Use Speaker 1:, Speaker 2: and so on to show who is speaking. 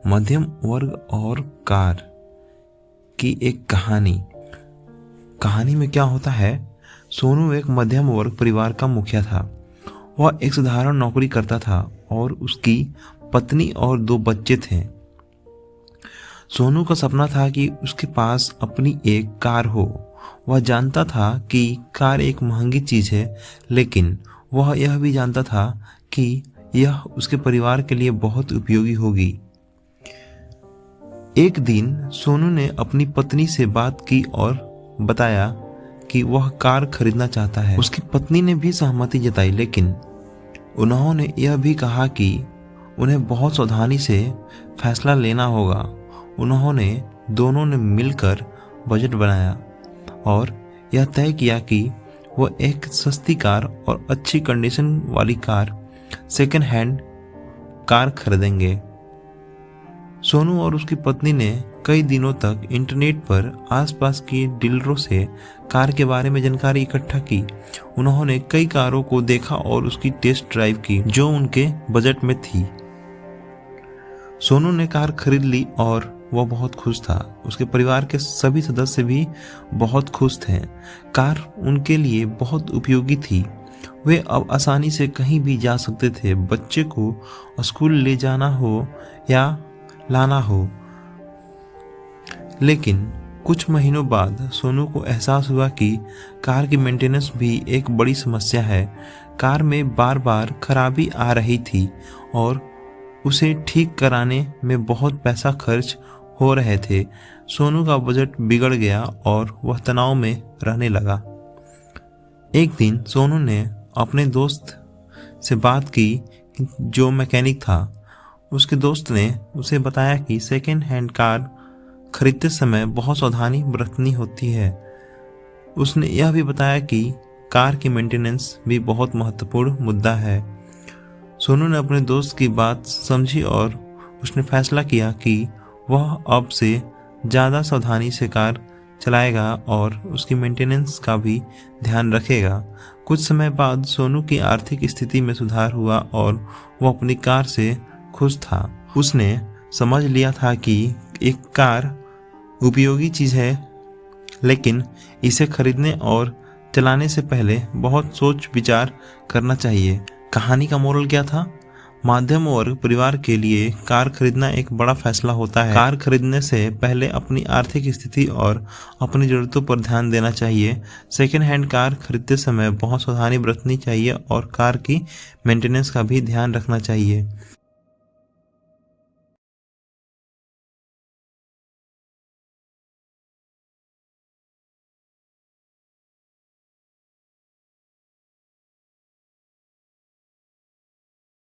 Speaker 1: मध्यम वर्ग और कार की एक कहानी में क्या होता है। सोनू एक मध्यम वर्ग परिवार का मुखिया था। वह एक साधारण नौकरी करता था और उसकी पत्नी और 2 बच्चे थे। सोनू का सपना था कि उसके पास अपनी एक कार हो। वह जानता था कि कार एक महंगी चीज है, लेकिन वह यह भी जानता था कि यह उसके परिवार के लिए बहुत उपयोगी होगी। एक दिन सोनू ने अपनी पत्नी से बात की और बताया कि वह कार खरीदना चाहता है। उसकी पत्नी ने भी सहमति जताई, लेकिन उन्होंने यह भी कहा कि उन्हें बहुत सावधानी से फैसला लेना होगा। उन्होंने दोनों ने मिलकर बजट बनाया और यह तय किया कि वो एक सस्ती कार और अच्छी कंडीशन वाली कार, सेकेंड हैंड कार खरीदेंगे। सोनू और उसकी पत्नी ने कई दिनों तक इंटरनेट पर आसपास के डीलरों से कार के बारे में जानकारी इकट्ठा की। उन्होंने कई कारों को देखा और उसकी टेस्ट ड्राइव की जो उनके बजट में थी। सोनू ने कार खरीद ली और वह बहुत खुश था। उसके परिवार के सभी सदस्य भी बहुत खुश थे। कार उनके लिए बहुत उपयोगी थी। वे अब आसानी से कहीं भी जा सकते थे, बच्चे को स्कूल ले जाना हो या लाना हो। लेकिन कुछ महीनों बाद सोनू को एहसास हुआ कि कार की मेंटेनेंस भी एक बड़ी समस्या है। कार में बार बार खराबी आ रही थी और उसे ठीक कराने में बहुत पैसा खर्च हो रहे थे। सोनू का बजट बिगड़ गया और वह तनाव में रहने लगा। एक दिन सोनू ने अपने दोस्त से बात की जो मैकेनिक था। उसके दोस्त ने उसे बताया कि सेकेंड हैंड कार खरीदते समय बहुत सावधानी बरतनी होती है। उसने यह भी बताया कि कार की मेंटेनेंस भी बहुत महत्वपूर्ण मुद्दा है। सोनू ने अपने दोस्त की बात समझी और उसने फैसला किया कि वह अब से ज़्यादा सावधानी से कार चलाएगा और उसकी मेंटेनेंस का भी ध्यान रखेगा। कुछ समय बाद सोनू की आर्थिक स्थिति में सुधार हुआ और वह अपनी कार से खुश था। उसने समझ लिया था कि एक कार उपयोगी चीज़ है, लेकिन इसे खरीदने और चलाने से पहले बहुत सोच विचार करना चाहिए। कहानी का मोरल क्या था? मध्यम वर्ग परिवार के लिए कार खरीदना एक बड़ा फैसला होता है। कार खरीदने से पहले अपनी आर्थिक स्थिति और अपनी ज़रूरतों पर ध्यान देना चाहिए। सेकेंड हैंड कार खरीदते समय बहुत सावधानी बरतनी चाहिए और कार की मेंटेनेंस का भी ध्यान रखना चाहिए।